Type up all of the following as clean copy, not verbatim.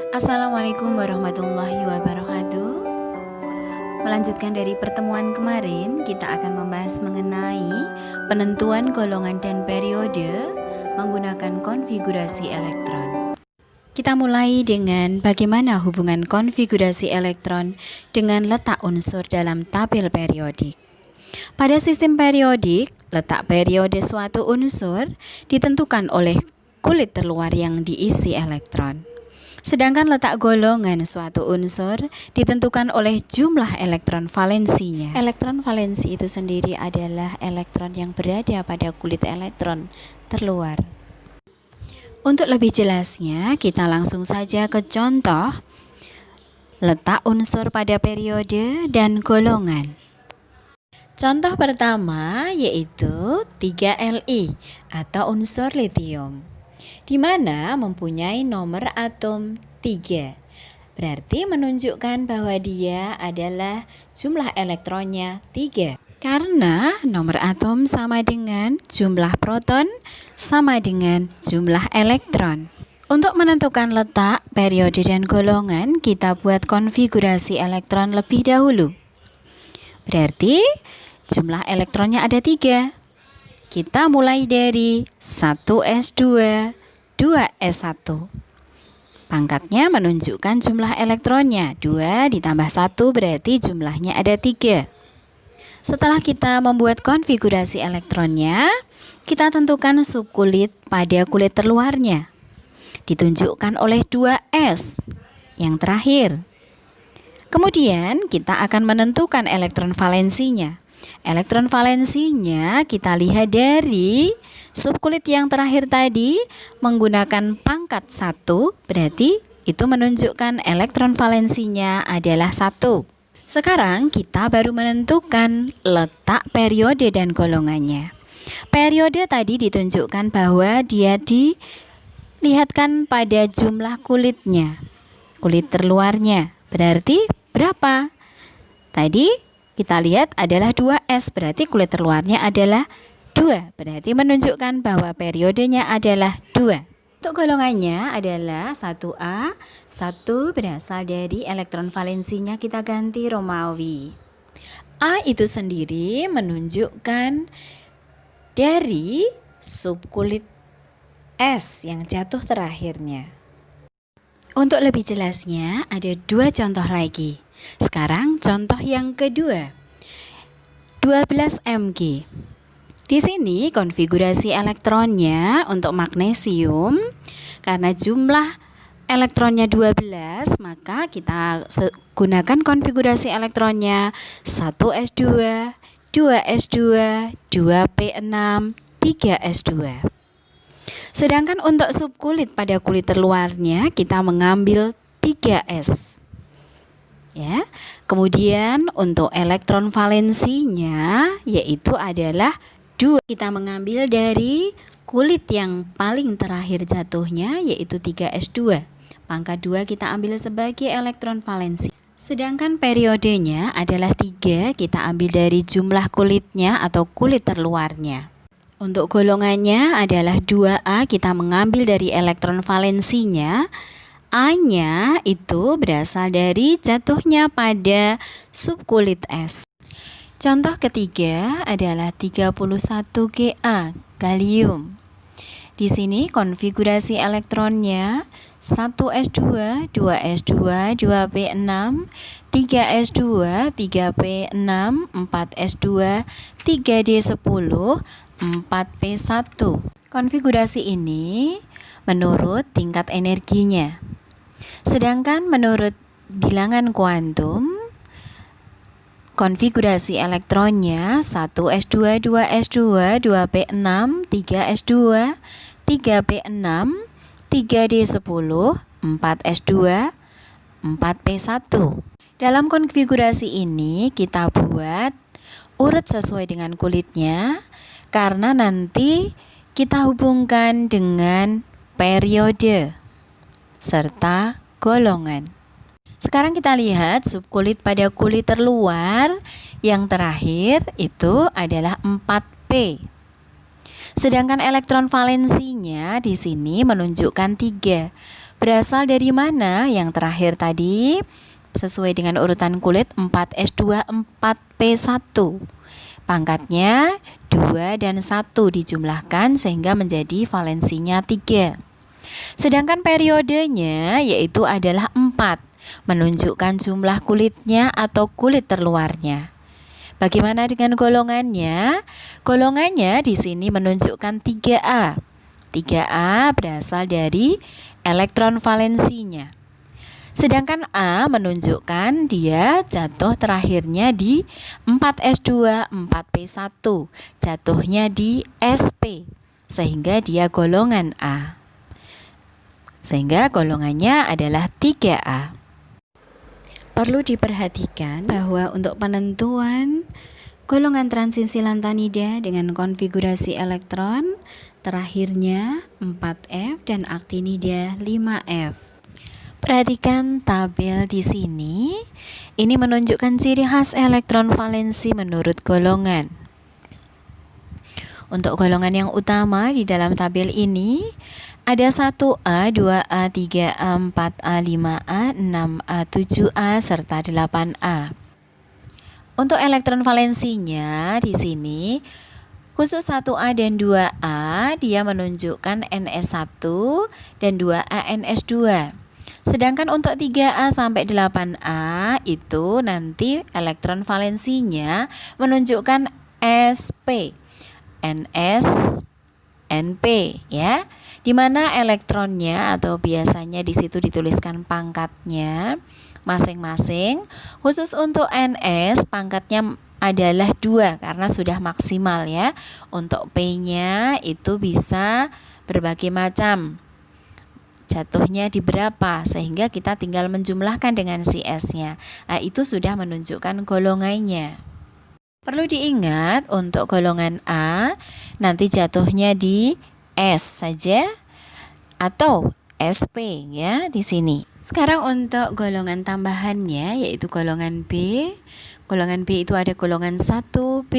Assalamualaikum warahmatullahi wabarakatuh. Melanjutkan dari pertemuan kemarin, kita akan membahas mengenai penentuan golongan dan periode menggunakan konfigurasi elektron. Kita mulai dengan bagaimana hubungan konfigurasi elektron dengan letak unsur dalam tabel periodik. Pada sistem periodik, letak periode suatu unsur ditentukan oleh kulit terluar yang diisi elektron. Sedangkan letak golongan suatu unsur ditentukan oleh jumlah elektron valensinya. Elektron valensi itu sendiri adalah elektron yang berada pada kulit elektron terluar. Untuk lebih jelasnya, kita langsung saja ke contoh letak unsur pada periode dan golongan. Contoh pertama yaitu 3Li atau unsur litium, di mana mempunyai nomor atom 3. Berarti menunjukkan bahwa dia adalah jumlah elektronnya 3. Karena nomor atom sama dengan jumlah proton sama dengan jumlah elektron. Untuk menentukan letak, periode, dan golongan, kita buat konfigurasi elektron lebih dahulu. Berarti jumlah elektronnya ada 3. Kita mulai dari 1s2, 2s1. Pangkatnya menunjukkan jumlah elektronnya. 2 ditambah 1 berarti jumlahnya ada 3. Setelah kita membuat konfigurasi elektronnya, kita tentukan subkulit pada kulit terluarnya. Ditunjukkan oleh 2s yang terakhir. Kemudian kita akan menentukan elektron valensinya. Elektron valensinya kita lihat dari subkulit yang terakhir tadi menggunakan pangkat 1, berarti itu menunjukkan elektron valensinya adalah 1. Sekarang kita baru menentukan letak periode dan golongannya. Periode tadi ditunjukkan bahwa dia dilihatkan pada jumlah kulitnya, kulit terluarnya. Berarti berapa? Tadi kita lihat adalah 2s, berarti kulit terluarnya adalah 2, berarti menunjukkan bahwa periodenya adalah 2. Untuk golongannya adalah 1A, 1 berasal dari elektron valensinya kita ganti Romawi. A itu sendiri menunjukkan dari subkulit S yang jatuh terakhirnya. Untuk lebih jelasnya ada 2 contoh lagi. Sekarang contoh yang kedua, 12 Mg. Di sini konfigurasi elektronnya untuk magnesium, karena jumlah elektronnya 12, maka kita gunakan konfigurasi elektronnya 1s2, 2s2, 2p6, 3s2. Sedangkan untuk subkulit pada kulit terluarnya kita mengambil 3s. Ya. Kemudian untuk elektron valensinya yaitu adalah 2. Kita mengambil dari kulit yang paling terakhir jatuhnya yaitu 3s2. Pangkat 2 kita ambil sebagai elektron valensi. Sedangkan periodenya adalah 3, kita ambil dari jumlah kulitnya atau kulit terluarnya. Untuk golongannya adalah 2A, kita mengambil dari elektron valensinya. A-nya itu berasal dari jatuhnya pada subkulit S. Contoh ketiga adalah 31Ga, gallium. Di sini konfigurasi elektronnya 1s2, 2s2, 2p6, 3s2, 3p6, 4s2, 3d10, 4p1. Konfigurasi ini menurut tingkat energinya. Sedangkan menurut bilangan kuantum, konfigurasi elektronnya 1s2, 2s2, 2p6, 3s2, 3p6, 3d10, 4s2, 4p1. Dalam konfigurasi ini kita buat urut sesuai dengan kulitnya, karena nanti kita hubungkan dengan periode serta golongan. Sekarang kita lihat subkulit pada kulit terluar yang terakhir itu adalah 4P. Sedangkan elektron valensinya di sini menunjukkan 3. Berasal dari mana yang terakhir tadi? Sesuai dengan urutan kulit 4S2 4P1. Pangkatnya 2 dan 1 dijumlahkan sehingga menjadi valensinya 3. Sedangkan periodenya yaitu adalah 4, menunjukkan jumlah kulitnya atau kulit terluarnya. Bagaimana dengan golongannya? Golongannya di sini menunjukkan 3A. 3A berasal dari elektron valensinya. Sedangkan A menunjukkan dia jatuh terakhirnya di 4S2 4P1, jatuhnya di SP, sehingga dia golongan A. Sehingga golongannya adalah 3A. Perlu diperhatikan bahwa untuk penentuan golongan transisi lantanida dengan konfigurasi elektron terakhirnya 4F dan aktinida 5F. Perhatikan tabel di sini. Ini menunjukkan ciri khas elektron valensi menurut golongan. Untuk golongan yang utama di dalam tabel ini ada 1A, 2A, 3A, 4A, 5A, 6A, 7A, serta 8A. Untuk elektron valensinya di sini, khusus 1A dan 2A, dia menunjukkan NS1 dan 2A NS2. Sedangkan untuk 3A sampai 8A itu nanti elektron valensinya menunjukkan SP, NS, NP ya. Di mana elektronnya atau biasanya di situ dituliskan pangkatnya masing-masing. Khusus untuk NS pangkatnya adalah 2 karena sudah maksimal ya. Untuk P-nya itu bisa berbagai macam. Jatuhnya di berapa sehingga kita tinggal menjumlahkan dengan si S-nya. Nah, itu sudah menunjukkan golongannya. Perlu diingat untuk golongan A nanti jatuhnya di S saja atau SP ya di sini. Sekarang untuk golongan tambahannya yaitu golongan B. Golongan B itu ada golongan 1B,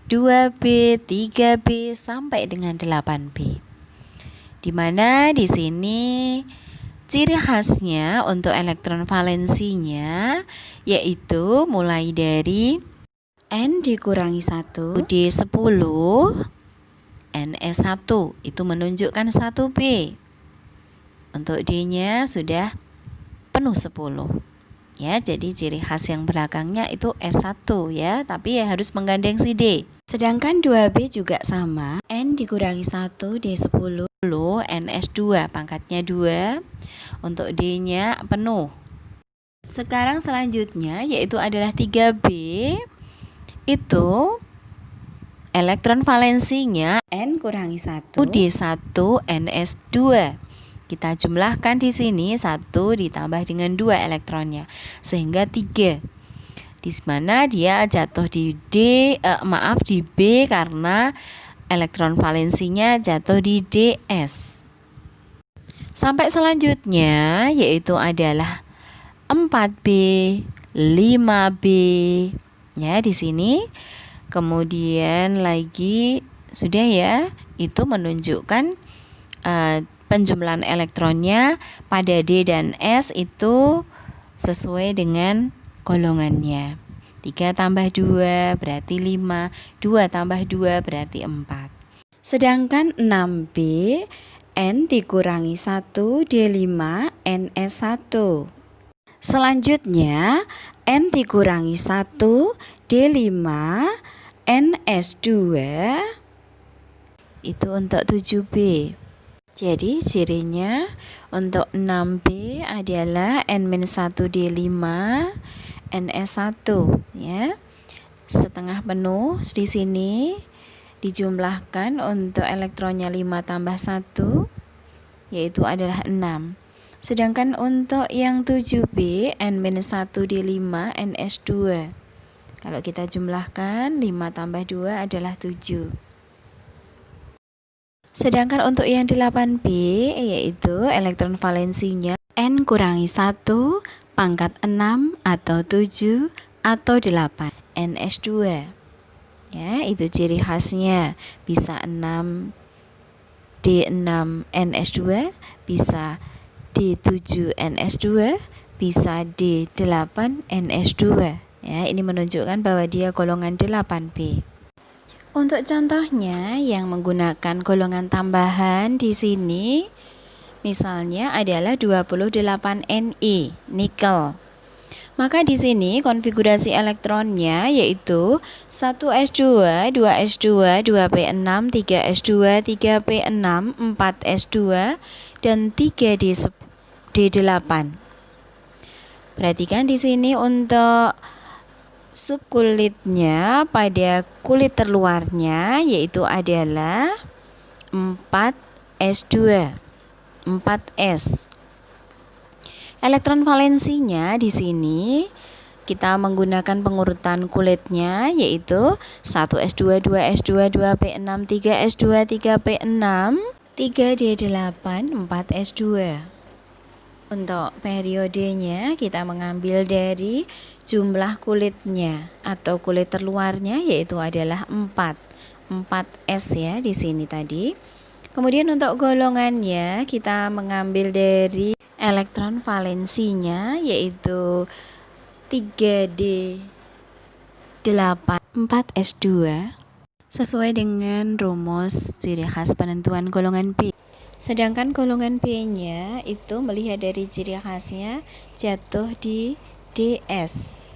2B, 3B sampai dengan 8B. Di mana di sini ciri khasnya untuk elektron valensinya yaitu mulai dari N dikurangi 1 D10 NS1 itu menunjukkan 1B. Untuk D-nya sudah penuh 10. Ya, jadi ciri khas yang belakangnya itu S1 ya, tapi ya harus menggandeng si D. Sedangkan 2B juga sama, N dikurangi 1 D10 NS2, pangkatnya 2. Untuk D-nya penuh. Sekarang selanjutnya yaitu adalah 3B. Itu elektron valensinya N kurangi 1 D1 NS2. Kita jumlahkan di sini 1 ditambah dengan 2 elektronnya sehingga 3. Di mana dia jatuh di di B karena elektron valensinya jatuh di DS. Sampai selanjutnya yaitu adalah 4B, 5B. Ya, di sini. Kemudian lagi sudah ya, itu menunjukkan penjumlahan elektronnya pada D dan S itu sesuai dengan golongannya. 3 tambah 2 berarti 5, 2 tambah 2 berarti 4. Sedangkan 6B, N dikurangi 1 D5 NS1. Selanjutnya N dikurangi 1 D5 NS2 itu untuk 7B. Jadi cirinya untuk 6B adalah N-1 D5 NS1 ya. Setengah penuh di sini dijumlahkan untuk elektronnya 5 tambah 1 yaitu adalah 6. Sedangkan untuk yang 7B N-1 D5 NS2. Kalau kita jumlahkan 5 tambah 2 adalah 7. Sedangkan untuk yang 8B yaitu elektron valensinya N kurangi 1 pangkat 6 atau 7 atau 8 NS2. Ya, itu ciri khasnya. Bisa 6 D6 NS2, bisa D7NS2 bisa D8NS2. Ya, ini menunjukkan bahwa dia golongan 8B. Untuk contohnya yang menggunakan golongan tambahan di sini misalnya adalah 28Ne, nikel. Maka di sini konfigurasi elektronnya yaitu 1s2, 2s2, 2p6, 3s2, 3p6, 4s2 dan 3d8. Perhatikan di sini untuk subkulitnya pada kulit terluarnya yaitu adalah 4s2, 4s. Elektron valensinya di sini kita menggunakan pengurutan kulitnya yaitu 1s2, 2s2, 2p6, 3s2, 3p6, 3d8, 4s2. Untuk periodenya kita mengambil dari jumlah kulitnya atau kulit terluarnya yaitu adalah 4S ya di sini tadi. Kemudian untuk golongannya kita mengambil dari elektron valensinya yaitu 3d8, 4s2 sesuai dengan rumus ciri khas penentuan golongan B. Sedangkan golongan B-nya itu melihat dari ciri khasnya jatuh di DS.